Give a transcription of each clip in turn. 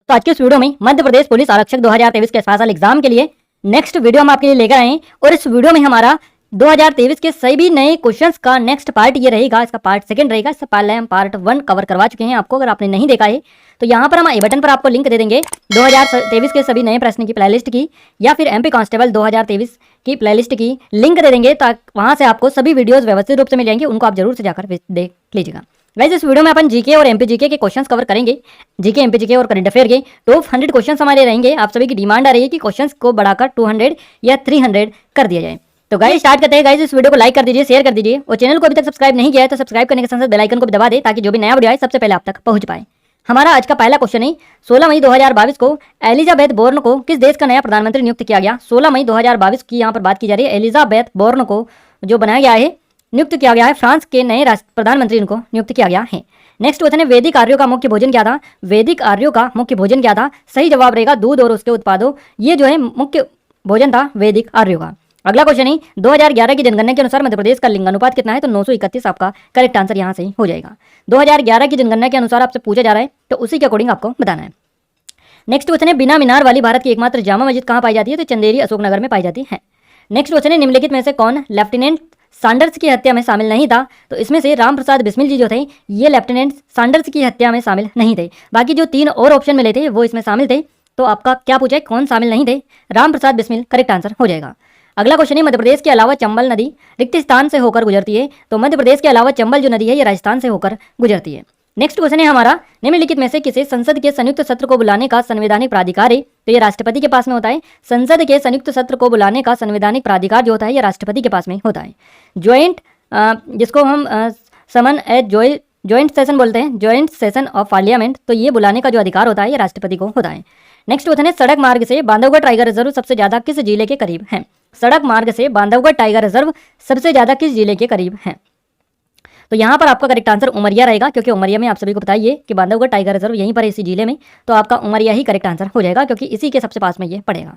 तो आज के इस वीडियो में मध्य प्रदेश पुलिस आरक्षक 2023 के स्पेशल एग्जाम के लिए नेक्स्ट वीडियो हम आपके लिए लेकर आए हैं और इस वीडियो में हमारा 2023 के सभी नए क्वेश्चंस का नेक्स्ट पार्ट ये रहेगा। इसका पार्ट सेकंड रहेगा। इससे पहले हम पार्ट 1 कवर करवा चुके हैं आपको। अगर आपने नहीं देखा है तो यहाँ पर हम आई बटन पर आपको लिंक दे देंगे 2023 के सभी नए प्रश्न की प्लेलिस्ट की या फिर एमपी कांस्टेबल 2023 की प्लेलिस्ट की लिंक दे देंगे, ताकि वहां से आपको सभी वीडियोस व्यवस्थित रूप से मिल जाएंगे। उनको आप जरूर से जाकर देख लीजिएगा। गाइस, इस वीडियो में अपन जीके और एमपी जीके के क्वेश्चंस कवर करेंगे। जीके, एमपी जीके और करंट अफेयर के टॉप 100 क्वेश्चंस हमारे रहेंगे। आप सभी की डिमांड आ रही है कि क्वेश्चंस को बढ़ाकर 200 या 300 कर दिया जाए। तो गाइस स्टार्ट करते हैं। गाइस, इस वीडियो को लाइक कर दीजिए, शेयर कर दीजिए और चैनल को अभी तक सब्सक्राइब नहीं किया है तो सब्सक्राइब करने के साथ साथ बेल आइकन को भी दबा दे, ताकि जो भी नया वीडियो आए सबसे पहले आप तक पहुंच पाए। हमारा आज का पहला क्वेश्चन है 16 मई 2022 को एलिजाबेथ बोर्न को किस देश का नया प्रधानमंत्री नियुक्त किया गया। 16 मई 2022 की यहाँ पर बात की जा रही है। एलिजाबेथ बोर्न को जो बनाया गया है, नियुक्त किया गया है, फ्रांस के नए प्रधानमंत्री इनको नियुक्त किया गया है। नेक्स्ट क्वेश्चन है वैदिक आर्यों का मुख्य भोजन क्या था। वैदिक आर्यों का मुख्य भोजन क्या था। सही जवाब रहेगा दूध और उसके उत्पादों। ये जो है मुख्य भोजन था वैदिक आर्यों का। अगला क्वेश्चन है 2011 की जनगणना के अनुसार मध्य प्रदेश का लिंगानुपात कितना है। तो 931 आपका करेक्ट आंसर यहाँ से हो जाएगा। 2011 की जनगणना के अनुसार आपसे पूछा जा रहा है तो उसी के अकॉर्डिंग आपको बताना है। नेक्स्ट क्वेश्चन है बिना मीनार वाली भारत की एकमात्र जामा मस्जिद कहाँ पाई जाती है। तो चंदेरी अशोकनगर में पाई जाती है। नेक्स्ट क्वेश्चन है निम्नलिखित में से कौन लेफ्टिनेंट सैंडर्स की हत्या में शामिल नहीं था। तो इसमें से राम प्रसाद बिस्मिल जी जो थे ये लेफ्टिनेंट सैंडर्स की हत्या में शामिल नहीं थे। बाकी जो 3 और ऑप्शन मिले थे वो इसमें शामिल थे। तो आपका क्या पूछा है, कौन शामिल नहीं थे। राम प्रसाद बिस्मिल करेक्ट आंसर हो जाएगा। अगला क्वेश्चन है मध्य प्रदेश के अलावा चंबल नदी रिक्त स्थान से होकर गुजरती है। तो मध्य प्रदेश के अलावा चंबल जो नदी है ये राजस्थान से होकर गुजरती है। नेक्स्ट क्वेश्चन है हमारा निम्नलिखित में से किसे संसद के संयुक्त सत्र को बुलाने का संवैधानिक प्राधिकार है। तो ये राष्ट्रपति के पास में होता है। संसद के संयुक्त सत्र को बुलाने का संवैधानिक प्राधिकार जो होता है ये राष्ट्रपति के पास में होता है। ज्वाइंट जिसको हम समन एट ज्वाइंट सेशन बोलते हैं, ज्वाइंट सेशन ऑफ पार्लियामेंट, तो ये बुलाने का जो अधिकार होता है ये राष्ट्रपति को होता है। नेक्स्ट क्वेश्चन है सड़क मार्ग से बांधवगढ़ टाइगर रिजर्व सबसे ज्यादा किस जिले के करीब है। सड़क मार्ग से बांधवगढ़ टाइगर रिजर्व सबसे ज्यादा किस जिले के करीब है। तो यहाँ पर आपका करेक्ट आंसर उमरिया रहेगा, क्योंकि उमरिया में आप सभी को बताइए कि बांधवगढ़ टाइगर रिजर्व यहीं पर इसी जिले में, तो आपका उमरिया ही करेक्ट आंसर हो जाएगा, क्योंकि इसी के सबसे पास में ये पड़ेगा।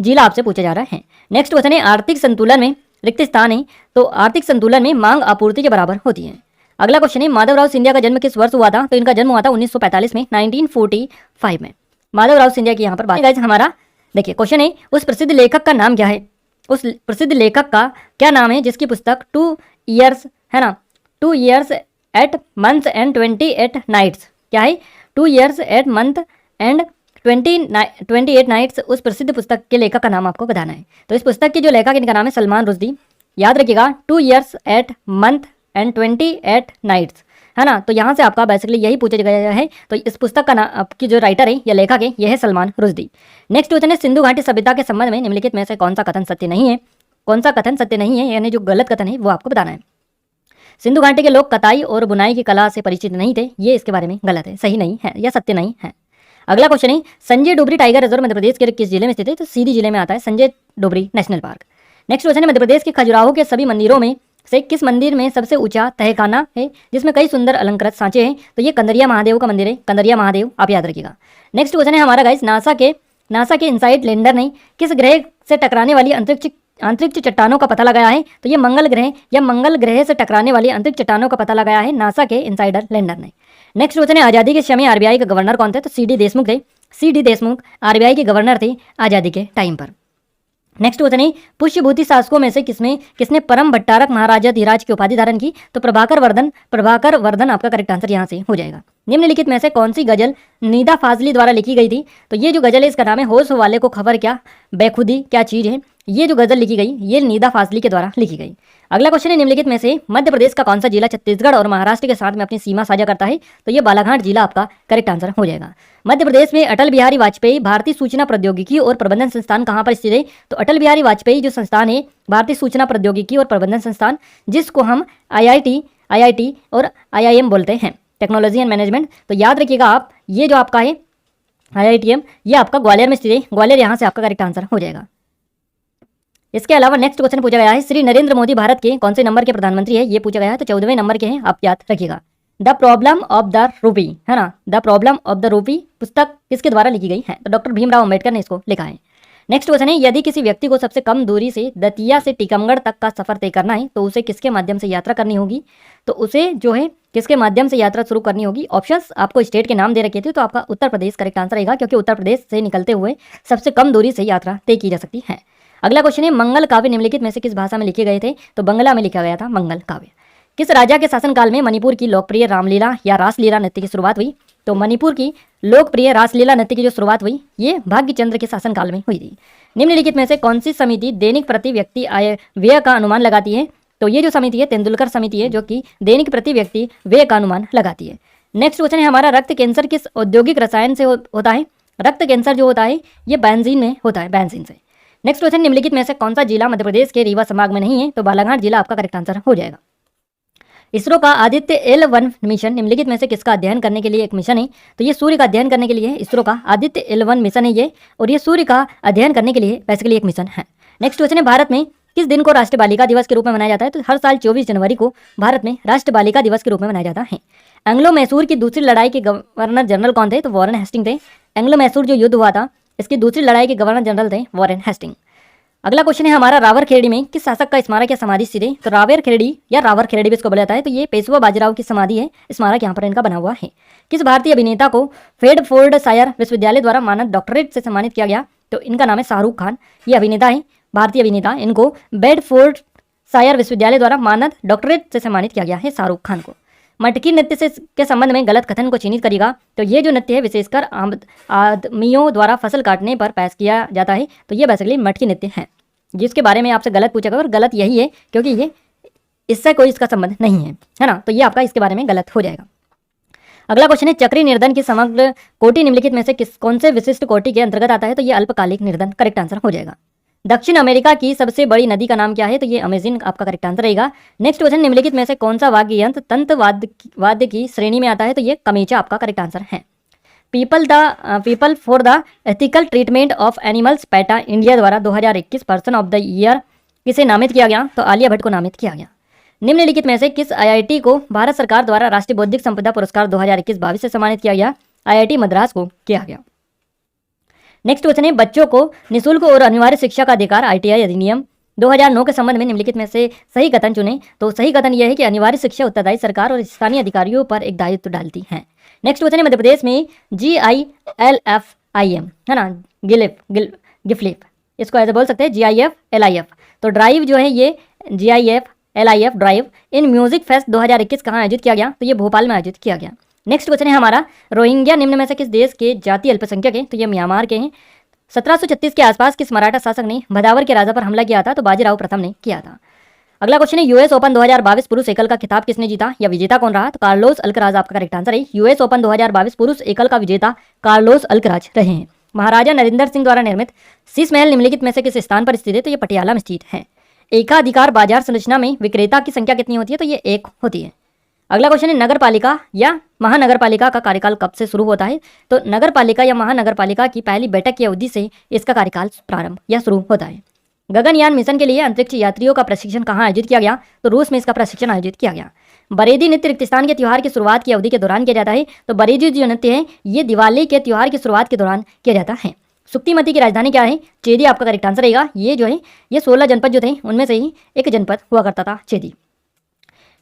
जिला आपसे पूछा जा रहा है। नेक्स्ट क्वेश्चन है आर्थिक संतुलन में रिक्त स्थान है। तो आर्थिक संतुलन में मांग आपूर्ति के बराबर होती है। अगला क्वेश्चन है माधवराव सिंधिया का जन्म किस वर्ष हुआ था। तो इनका जन्म हुआ था 1945 में, 1945 में माधवराव सिंधिया की यहाँ पर बात है। हमारा देखिए क्वेश्चन है उस प्रसिद्ध लेखक का नाम क्या है। उस प्रसिद्ध लेखक का क्या नाम है जिसकी पुस्तक 2 ईयर्स है ना, 2 years eight month and 28 nights, क्या है 2 years eight month and 28 nights. उस प्रसिद्ध पुस्तक के लेखक का नाम आपको बताना है। तो इस पुस्तक के जो लेखक इनका नाम है सलमान रुश्दी। याद रखिएगा 2 years eight month and 28 nights है ना। तो यहाँ से आपका बेसिकली यही पूछा गया है। तो इस पुस्तक का नाम आपकी जो राइटर है या लेखक है यह है सलमान रुश्दी। नेक्स्ट क्वेश्चन है सिंधु घाटी सभ्यता के संबंध में निम्नलिखित में से कौन सा कथन सत्य नहीं है। कौन सा कथन सत्य नहीं है, यानी जो गलत कथन है वो आपको बताना है। सिंधु घाटी के लोग कताई और बुनाई की कला से परिचित नहीं थे, ये इसके बारे में गलत है, सही नहीं है या सत्य नहीं है। अगला क्वेश्चन है Sanjay dowry tiger reserve Madhya Pradesh के किस जिले में स्थित है। तो सीधी जिले में आता है Sanjay dowry national park. Next question है मध्य प्रदेश के खजुराहो के सभी मंदिरों में से किस मंदिर में सबसे ऊंचा तहखाना है जिसमें कई सुंदर अलंकृत सांचे हैं। तो ये कंदरिया महादेव का मंदिर है, कंदरिया महादेव आप याद रखिएगा। नेक्स्ट क्वेश्चन है हमारा गाइस नासा के इनसाइट लैंडर ने किस ग्रह से टकराने वाली अंतरिक्ष चट्टानों का पता लगाया है। तो ये मंगल ग्रह से टकराने वाली अंतरिक्ष चट्टानों का पता लगाया है नासा के इनसाइडर लैंडर ने। नेक्स्ट क्वेश्चन है आजादी के समय आरबीआई के गवर्नर कौन थे। तो सी डी देशमुख थे। सी डी देशमुख आरबीआई के गवर्नर थे आजादी के टाइम पर। नेक्स्ट क्वेश्चन है पुष्यभूति शासकों में से किसने परम भट्टारक महाराजा धीराज की उपाधि धारण की। तो प्रभाकर वर्धन आपका करेक्ट आंसर यहाँ से हो जाएगा। निम्नलिखित में से कौन सी गजल निदा फाजली द्वारा लिखी गई थी। तो ये जो गजल है इसका नाम है होश वाले को खबर क्या बेखुदी क्या चीज है। ये जो गजल लिखी गई ये निदा फाजली के द्वारा लिखी गई। अगला क्वेश्चन है निम्नलिखित में से मध्य प्रदेश का कौन सा जिला छत्तीसगढ़ और महाराष्ट्र के साथ में अपनी सीमा साझा करता है। तो ये बालाघाट जिला आपका करेक्ट आंसर हो जाएगा। मध्य प्रदेश में अटल बिहारी वाजपेयी भारतीय सूचना प्रौद्योगिकी और प्रबंधन संस्थान कहाँ पर स्थित है। तो अटल बिहारी वाजपेयी जो संस्थान है भारतीय सूचना प्रौद्योगिकी और प्रबंधन संस्थान, जिसको हम IIT और IIM बोलते हैं, टेक्नोलॉजी एंड मैनेजमेंट। तो याद रखिएगा आप ये जो आपका है IITM ये आपका ग्वालियर में स्थित है। ग्वालियर यहाँ से आपका करेक्ट आंसर हो जाएगा। इसके अलावा नेक्स्ट क्वेश्चन पूछा गया है श्री नरेंद्र मोदी भारत के कौन से नंबर के प्रधानमंत्री है, ये पूछा गया है। तो 14वें नंबर के हैं, आप याद रखिएगा। The problem of the rupee है ना, the problem of the rupee पुस्तक किसके द्वारा लिखी गई है। तो डॉक्टर भीमराव अम्बेडकर ने इसको लिखा है। नेक्स्ट क्वेश्चन है, यदि किसी व्यक्ति को सबसे कम दूरी से दतिया से टीकमगढ़ तक का सफर तय करना है तो उसे किसके माध्यम से यात्रा करनी होगी? तो उसे जो है किसके माध्यम से यात्रा शुरू करनी होगी? ऑप्शंस आपको स्टेट के नाम दे रखे थे, तो आपका उत्तर प्रदेश करेक्ट आंसर रहेगा, क्योंकि उत्तर प्रदेश से निकलते हुए सबसे कम दूरी से यात्रा तय की जा सकती है। अगला क्वेश्चन है, मंगल काव्य निम्नलिखित में से किस भाषा में लिखे गए थे? तो बंगला में लिखा गया था मंगल काव्य। किस राजा के शासनकाल में मणिपुर की लोकप्रिय रामलीला या रासलीला नृत्य की शुरुआत हुई? तो मणिपुर की लोकप्रिय रासलीला नृत्य की जो शुरुआत हुई ये भाग्यचंद्र के शासनकाल में हुई थी। निम्नलिखित में से कौन सी समिति दैनिक प्रति व्यक्ति आय व्यय का अनुमान लगाती है? तो ये जो समिति है तेंदुलकर समिति है, जो कि दैनिक प्रति व्यक्ति व्यय का अनुमान लगाती है। नेक्स्ट क्वेश्चन है हमारा, रक्त कैंसर किस औद्योगिक रसायन से होता है? रक्त कैंसर जो होता है ये बेंजीन में होता है, बेंजीन से। नेक्स्ट क्वेश्चन, निम्नलिखित में से कौन सा जिला मध्य प्रदेश के रीवा संभाग में नहीं है? तो बालाघाट जिला आपका करेक्ट आंसर हो जाएगा। इसरो का आदित्य L1 मिशन निम्नलिखित में से किसका अध्ययन करने के लिए एक मिशन है? तो ये सूर्य का अध्ययन करने के लिए है। इसरो का आदित्य L1 मिशन है ये, और ये सूर्य का अध्ययन करने के लिए बेसिकली एक मिशन है। नेक्स्ट क्वेश्चन है, भारत में किस दिन को राष्ट्रीय बालिका दिवस के रूप में मनाया जाता है? तो हर साल 24 जनवरी को भारत में राष्ट्रीय बालिका दिवस के रूप में मनाया जाता है। एंग्लो मैसूर की दूसरी लड़ाई के गवर्नर जनरल कौन थे? तो वॉरेन हेस्टिंग थे। एंग्लो मैसूर जो युद्ध हुआ था इसकी दूसरी लड़ाई के गवर्नर जनरल थे वॉरेन हेस्टिंग। अगला क्वेश्चन है हमारा, रावर खेड़ी में किस शासक का स्मारक या समाधि स्थित है? तो रावर खेड़ी या रावर खेड़ी भी इसको बोला जाता है। तो ये पेशवा बाजीराव की समाधि है, स्मारक यहाँ पर इनका बना हुआ है। किस भारतीय अभिनेता को फेडफोर्डशायर विश्वविद्यालय द्वारा मानद डॉक्टरेट से सम्मानित किया गया? तो इनका नाम है शाहरुख खान। ये अभिनेता है, भारतीय अभिनेता, इनको बेडफोर्डशायर विश्वविद्यालय द्वारा मानद डॉक्टरेट से सम्मानित किया गया है शाहरुख खान को। मटकी नृत्य से के संबंध में गलत कथन को चिन्हित करेगा। तो ये जो नृत्य है विशेषकर आदमियों द्वारा फसल काटने पर पेश किया जाता है। तो ये बेसिकली मटकी नृत्य है, जिसके बारे में आपसे गलत पूछा गया, और गलत यही है क्योंकि ये इससे कोई इसका संबंध नहीं है ना। तो ये आपका इसके बारे में गलत हो जाएगा। अगला क्वेश्चन है, चक्री निर्धन की समग्र कोटि निम्नलिखित में से कौन से विशिष्ट कोटि के अंतर्गत आता है? तो ये अल्पकालिक निर्धन करेक्ट आंसर हो जाएगा। दक्षिण अमेरिका की सबसे बड़ी नदी का नाम क्या है? तो ये अमेजन आपका करेक्ट आंसर रहेगा। नेक्स्ट क्वेश्चन, निम्नलिखित में से कौन सा वाद्य यंत्र तंत्र वाद्य की श्रेणी में आता है? तो ये कमेचा आपका करेक्ट आंसर है। People for the ethical treatment of animals PETA India द्वारा 2021 पर्सन ऑफ द ईयर किसे नामित किया गया? तो आलिया भट्ट को नामित किया गया। निम्नलिखित में से किस आईआईटी को भारत सरकार द्वारा राष्ट्रीय बौद्धिक संपदा पुरस्कार 2021-22 से सम्मानित किया गया? आईआईटी मद्रास को किया गया। नेक्स्ट क्वेश्चन है, बच्चों को निःशुल्क और अनिवार्य शिक्षा का अधिकार आईटीआई अधिनियम 2009 के संबंध में निम्नलिखित में से सही कथन चुने। तो सही कथन यह है कि अनिवार्य शिक्षा उत्तरदायी सरकार और स्थानीय अधिकारियों पर एक दायित्व डालती है। नेक्स्ट क्वेश्चन है, मध्य प्रदेश में GILFIM है ना, गिफ्लिप, इसको ऐसे बोल सकते हैं GIFLIF। तो ड्राइव जो है ये GIFLIF drive in music fest 2021 कहाँ आयोजित किया गया? तो ये भोपाल में आयोजित किया गया। नेक्स्ट क्वेश्चन है हमारा, रोहिंग्या निम्न में से किस देश के जातीय अल्पसंख्यक हैं? तो ये म्यांमार के हैं। 1736 के आसपास किस मराठा शासक ने भदावर के राजा पर हमला किया था? तो बाजीराव प्रथम ने किया था। अगला क्वेश्चन है, यूएस ओपन 2022 पुरुष एकल का खिताब किसने जीता या विजेता कौन रहा? तो कार्लोस अल्कराज आपका करेक्ट आंसर है। यूएस ओपन 2022 पुरुष एकल का विजेता कार्लोस अल्कराज रहे हैं। महाराजा नरेंद्र सिंह द्वारा निर्मित शीश महल निम्नलिखित में से किस स्थान पर स्थित है? तो ये पटियाला में स्थित है। एकाधिकार बाजार संरचना में विक्रेता की संख्या कितनी होती है? तो ये 1 होती है। अगला क्वेश्चन है, नगर पालिका या महानगरपालिका का कार्यकाल कब से शुरू होता है? तो नगर पालिका या महानगरपालिका की पहली बैठक की अवधि से इसका कार्यकाल प्रारंभ या शुरू होता है। गगनयान मिशन के लिए अंतरिक्ष यात्रियों का प्रशिक्षण कहाँ आयोजित किया गया? तो रूस में इसका प्रशिक्षण आयोजित किया गया। बरेदी नृत्य रिक्तिस्तान के त्यौहार की शुरुआत की अवधि के दौरान किया जाता है। तो बरेदी जो नृत्य है ये दिवाली के त्यौहार की शुरुआत के दौरान किया जाता है। सुक्तिमती की राजधानी क्या है? चेदी आपका करेक्ट आंसर रहेगा। ये जो है ये 16 जनपद जो थे उनमें से ही एक जनपद हुआ करता था चेदी।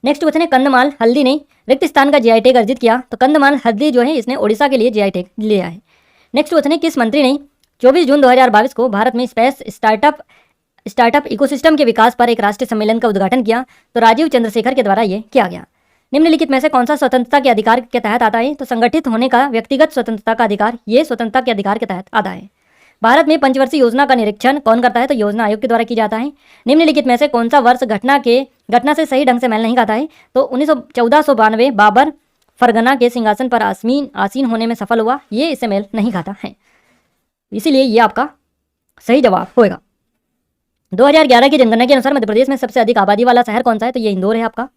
नेक्स्ट क्वेश्चन है, कंधमाल हल्दी ने रिक्तिस्तान का जीआई टैग अर्जित किया। तो कंधमाल हल्दी जो है इसने ओडिशा के लिए जीआई टैग लिया है। नेक्स्ट क्वेश्चन है, किस मंत्री ने 24 जून 2022 को भारत में स्पेस स्टार्टअप इकोसिस्टम के विकास पर एक राष्ट्रीय सम्मेलन का उद्घाटन किया? तो राजीव चंद्रशेखर के द्वारा ये किया गया। निम्नलिखित में से कौन सा स्वतंत्रता के अधिकार के तहत आता है? तो संगठित होने का व्यक्तिगत स्वतंत्रता का अधिकार ये स्वतंत्रता के अधिकार के तहत आता है। भारत में पंचवर्षीय योजना का निरीक्षण कौन करता है? तो योजना आयोग के द्वारा की जाता है। निम्नलिखित में से कौन सा वर्ष घटना से सही ढंग से मेल नहीं खाता है? तो 1492 बाबर फरगना के सिंहासन पर आसीन होने में सफल हुआ, ये इससे मेल नहीं खाता है, इसीलिए ये आपका सही जवाब होगा। 2011 की जनगणना के अनुसार मध्य प्रदेश में सबसे अधिक आबादी वाला शहर कौन सा है? तो ये इंदौर है आपका।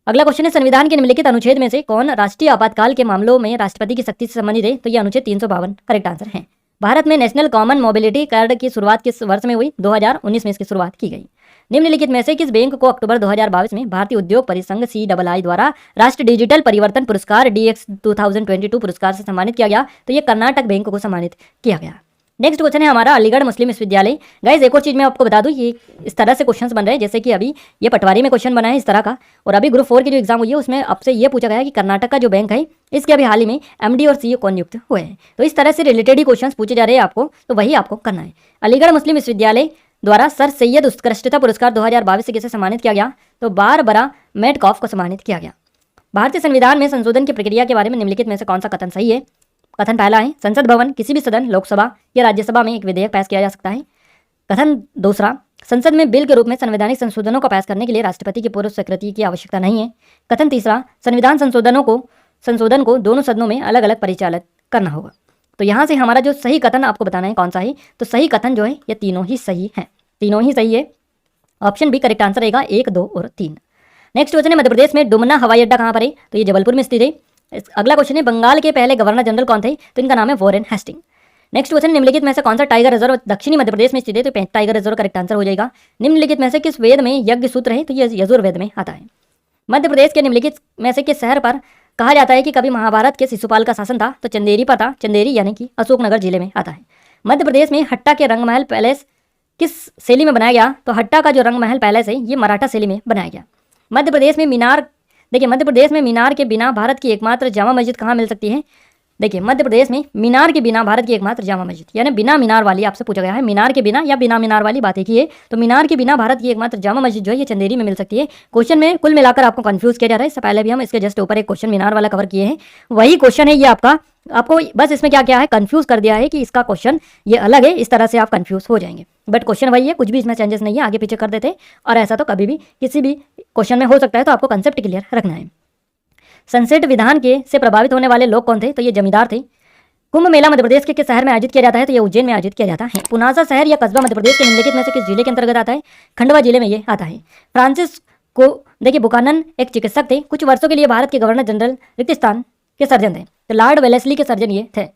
अगला क्वेश्चन है, संविधान के निम्नलिखित अनुच्छेद में से कौन राष्ट्रीय आपातकाल के मामलों में राष्ट्रपति की शक्ति से संबंधित है? तो ये अनुच्छेद 352 करेक्ट आंसर है। भारत में नेशनल कॉमन मोबिलिटी कार्ड की शुरुआत किस वर्ष में हुई? 2019 में इसकी शुरुआत की गई। निम्नलिखित में से किस बैंक को अक्टूबर 2022 में भारतीय उद्योग परिसंघ CII द्वारा राष्ट्रीय डिजिटल परिवर्तन पुरस्कार DX 2022 पुरस्कार से सम्मानित किया गया? तो ये कर्नाटक बैंक को सम्मानित किया गया। नेक्स्ट क्वेश्चन है हमारा अलीगढ़ मुस्लिम विश्वविद्यालय। गाइस एक और चीज़ मैं आपको बता दूं, ये इस तरह से क्वेश्चंस बन रहे हैं जैसे कि अभी ये पटवारी में क्वेश्चन बना है इस तरह का, और अभी ग्रुप 4 की जो एग्जाम हुई है उसमें आपसे ये पूछा गया है कि कर्नाटक का जो बैंक है इसके अभी हाल ही में एमडी और सीईओ कौन नियुक्त हुए हैं। तो इस तरह से रिलेटेड ही क्वेश्चन पूछे जा रहे हैं आपको, तो वही आपको करना है। अलीगढ़ मुस्लिम विश्वविद्यालय द्वारा सर सैयद उत्कृष्टता पुरस्कार 2022 से किसे सम्मानित किया गया? तो बारबरा मेडकॉफ को सम्मानित किया गया। भारतीय संविधान में संशोधन की प्रक्रिया के बारे में निम्नलिखित में से कौन सा कथन सही है? कथन पहला है, संसद भवन किसी भी सदन, लोकसभा या राज्यसभा में एक विधेयक पास किया जा सकता है। कथन दूसरा, संसद में बिल के रूप में संवैधानिक संशोधनों को पास करने के लिए राष्ट्रपति की पूर्व स्वीकृति की आवश्यकता नहीं है। कथन तीसरा, संविधान संशोधन को दोनों सदनों में अलग अलग परिचालित करना होगा। तो यहाँ से हमारा जो सही कथन आपको बताना है कौन सा है, तो सही कथन जो है ये तीनों ही सही है, तीनों ही सही है। ऑप्शन बी करेक्ट आंसर रहेगा, 1, 2 और 3। नेक्स्ट क्वेश्चन है, मध्य प्रदेश में डुमना हवाई अड्डा कहाँ पर है? तो ये जबलपुर में स्थित है। अगला क्वेश्चन है, बंगाल के पहले गवर्नर जनरल कौन थे? तो इनका नाम है वॉरेन हेस्टिंग। नेक्स्ट क्वेश्चन, निम्नलिखित में से कौन सा टाइगर रिजर्व दक्षिणी मध्य प्रदेश में स्थित है? तो टाइगर रिजर्व करेक्ट आंसर हो जाएगा। निम्नलिखित में से किस वेद में यज्ञ सूत्र है? तो ये यजुर्वेद में आता है। मध्य प्रदेश के निम्नलिखित में से किस शहर पर कहा जाता है कि कभी महाभारत के शिशुपाल का शासन था? तो चंदेरी पर था। चंदेरी यानी कि अशोकनगर जिले में आता है। मध्य प्रदेश में हट्टा के रंगमहल पैलेस किस शैली में बनाया गया? तो हट्टा का जो रंगमहल पैलेस है ये मराठा शैली में बनाया गया। मध्य प्रदेश में मीनार, देखिए मध्य प्रदेश में मीनार के बिना भारत की एकमात्र जामा मस्जिद कहाँ मिल सकती है? देखिए मध्य प्रदेश में मीनार के बिना भारत की एकमात्र जामा मस्जिद, यानी बिना मीनार वाली आपसे पूछा गया है, मीनार के बिना या बिना मीनार वाली बात एक ही है। तो मीनार के बिना भारत की एकमात्र जामा मस्जिद जो है ये चंदेरी में मिल सकती है। क्वेश्चन में कुल मिलाकर आपको कंफ्यूज किया जा रहा है। इससे पहले भी हम इसके जस्ट ऊपर एक क्वेश्चन मीनार वाला कवर किए हैं, वही क्वेश्चन है ये आपका। आपको बस इसमें क्या क्या है, कंफ्यूज कर दिया है कि इसका क्वेश्चन ये अलग है, इस तरह से आप कंफ्यूज हो जाएंगे। बट क्वेश्चन वही है, कुछ भी इसमें चेंजेस नहीं है, आगे पीछे कर देते। और ऐसा तो कभी भी किसी भी क्वेश्चन में हो सकता है, तो आपको कंसेप्ट क्लियर रखना है। संसेट विधान के से प्रभावित होने वाले लोग कौन थे? तो ये जमींदार थे। कुंभ मेला मध्य प्रदेश के किस शहर में आयोजित किया जाता है? तो ये उज्जैन में आयोजित किया जाता है। पुनासा शहर या कस्बा मध्य प्रदेश के निम्नलिखित में से किस जिले के अंतर्गत आता है? खंडवा जिले में ये आता है। फ्रांसिस को देखिए बुकानन एक चिकित्सक थे, कुछ वर्षों के लिए भारत के गवर्नर जनरल रिक्तिस्तान के सर्जन थे। तो लॉर्ड वेलेस्ली के सर्जन ये थे।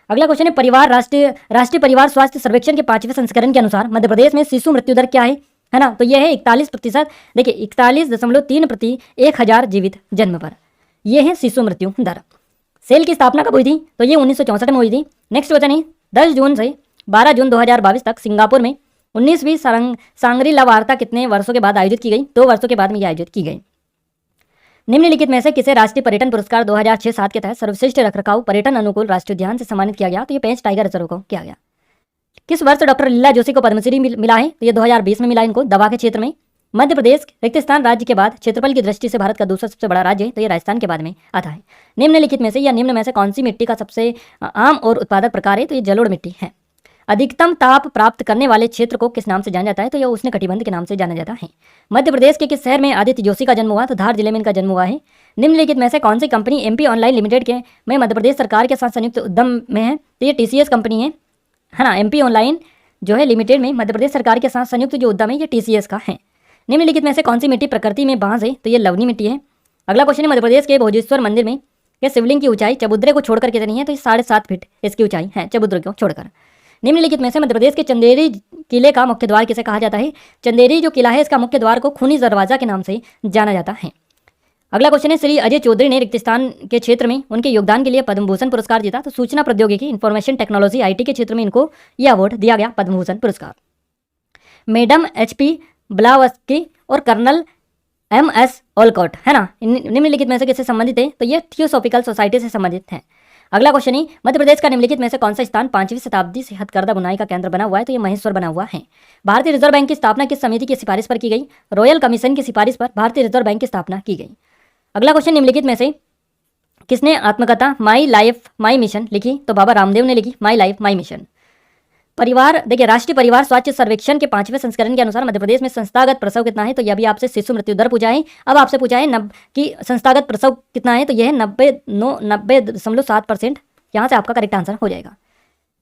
अगला क्वेश्चन है, परिवार राष्ट्रीय परिवार स्वास्थ्य सर्वेक्षण के 5वें संस्करण के अनुसार मध्य प्रदेश में शिशु मृत्यु दर क्या है ना? तो यह है 41%। देखिए 41.3 प्रति 1000 जीवित जन्म पर यह है शिशु मृत्यु दर। सेल की स्थापना कब हुई थी? तो ये 1964 में हुई थी। नेक्स्ट क्वेश्चन है, 10 जून से 12 जून 2022 तक सिंगापुर में 19वीं सांग्री ला वार्ता कितने वर्षों के बाद आयोजित की गई? 2 वर्षों के बाद में ये आयोजित की गई। निम्नलिखित में से किसे राष्ट्रीय पर्यटन पुरस्कार 2006-7 के तहत सर्वश्रेष्ठ रखरखाव पर्यटन अनुकूल राष्ट्रीय उद्यान से सम्मानित किया गया? तो ये पेंच टाइगर रिजर्व को किया गया। किस वर्ष डॉक्टर लीला जोशी को पद्मश्री मिला है? तो ये 2020 में मिला इनको, दवा के क्षेत्र में। मध्य प्रदेश रिक्तिस्तान राज्य के बाद क्षेत्रफल की दृष्टि से भारत का दूसरा सबसे बड़ा राज्य है, तो ये राजस्थान के बाद में आता है। निम्नलिखित में से या निम्न में से कौन सी मिट्टी का सबसे आम और उत्पादक प्रकार है? तो ये जलोढ़ मिट्टी है। अधिकतम ताप प्राप्त करने वाले क्षेत्र को किस नाम से जाना जाता है? तो यह उष्णकटिबंध के नाम से जाना जाता है। मध्य प्रदेश के किस शहर में आदित्य जोशी का जन्म हुआ? तो धार जिले में इनका जन्म हुआ है। निम्नलिखित में से कौन सी कंपनी एमपी ऑनलाइन लिमिटेड के में मध्य प्रदेश सरकार के साथ संयुक्त उद्यम में है? तो ये टीसीएस कंपनी है ना। एमपी ऑनलाइन जो है लिमिटेड में मध्य प्रदेश सरकार के साथ संयुक्त जो उद्यम है ये टीसीएस का है। निम्नलिखित में से कौन सी मिट्टी प्रकृति में बांस है? तो ये लवनी मिट्टी है। अगला क्वेश्चन है, मध्य प्रदेश के भोजेश्वर मंदिर में ये शिवलिंग की ऊंचाई चबूतरे को छोड़कर कितनी है? तो ये 7.5 फीट इसकी ऊंचाई है चबूतरे को छोड़कर। निम्नलिखित में से मध्य प्रदेश के चंदेरी किले का मुख्य द्वार किसे कहा जाता है? चंदेरी जो किला है इसका मुख्य द्वार को खूनी दरवाजा के नाम से जाना जाता है। अगला क्वेश्चन है, श्री अजय चौधरी ने रिक्तिस्तान के क्षेत्र में उनके योगदान के लिए पद्म भूषण पुरस्कार जीता। तो सूचना प्रौद्योगिकी इंफॉर्मेशन टेक्नोलॉजी आईटी के क्षेत्र में इनको यह अवार्ड दिया गया, पद्म भूषण पुरस्कार। मैडम एचपी ब्लावस्की और कर्नल एमएस ओलकॉट है ना, निम्नलिखित में से किससे संबंधित है? तो ये थियोसॉफिकल सोसाइटी से संबंधित है। अगला क्वेश्चन है, मध्य प्रदेश का निम्नलिखित में से कौन सा स्थान 5वीं शताब्दी से हथकरघा बुनाई का केंद्र बना हुआ है? तो ये महेश्वर बना हुआ है। भारतीय रिजर्व बैंक की स्थापना किस समिति की सिफारिश पर की गई? रॉयल कमीशन की सिफारिश पर भारतीय रिजर्व बैंक की स्थापना की गई। अगला क्वेश्चन, निम्नलिखित में से किसने आत्मकथा माई लाइफ माई मिशन लिखी? तो बाबा रामदेव ने लिखी माई लाइफ माई मिशन। परिवार देखिए राष्ट्रीय परिवार स्वास्थ्य सर्वेक्षण के 5वें संस्करण के अनुसार मध्य प्रदेश में संस्थागत प्रसव कितना है? तो यह भी आपसे शिशु मृत्यु दर पूछा है। अब आपसे पूछा है कि संस्थागत प्रसव कितना है? तो यह है 90.7%। यहाँ से आपका करेक्ट आंसर हो जाएगा।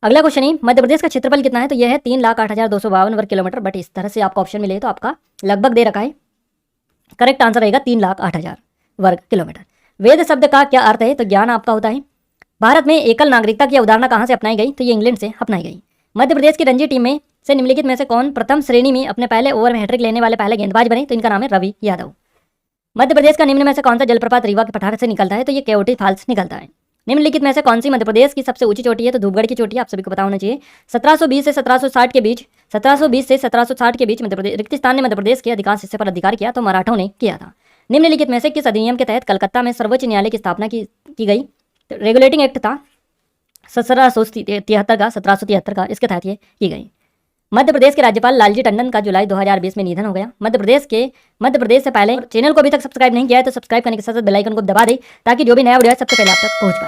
अगला क्वेश्चन है, मध्य प्रदेश का क्षेत्रफल कितना है? तो यह है 3,08,252 वर्ग किलोमीटर। बट इस तरह से आपका ऑप्शन मिले तो आपका लगभग दे रखा है, करेक्ट आंसर रहेगा 3,08,000 वर्ग किलोमीटर। वेद शब्द का क्या अर्थ है? तो ज्ञान आपका होता है। भारत में एकल नागरिकता की अवधारणा कहाँ से अपनाई गई? तो ये इंग्लैंड से अपनाई गई। मध्य प्रदेश की रणजी टीम में से निम्नलिखित में से कौन प्रथम श्रेणी में अपने पहले ओवर में हैट्रिक लेने वाले पहले गेंदबाज बने? तो इनका नाम है रवि यादव। मध्य प्रदेश का निम्न में से कौन सा जलप्रपात रीवा के पठार से निकलता है? तो ये केओटी फॉल्स निकलता है। निम्नलिखित में से कौन सी मध्य प्रदेश की सबसे ऊंची चोटी है? तो धूपगढ़ की चोटी है, आप सभी को पता होना चाहिए। 1720 से 1760 के बीच 1720 से 1760 के बीच रिक्तिस्तान ने मध्य प्रदेश के अधिकांश हिस्से पर अधिकार किया, तो मराठों ने किया था। निम्नलिखित में से किस अधिनियम के तहत कलकत्ता में सर्वोच्च न्यायालय की स्थापना की गई? तो रेगुलेटिंग एक्ट था 1773 का, इसके तहत ये की गई। मध्य प्रदेश के राज्यपाल लालजी टंडन का जुलाई 2020 में निधन हो गया। मध्य प्रदेश से पहले चैनल को अभी तक सब्सक्राइब नहीं किया है तो सब्सक्राइब करने के साथ बेल आइकन को दबा दें ताकि जो भी नया वीडियो है सबसे पहले आप तक पहुंच पाए।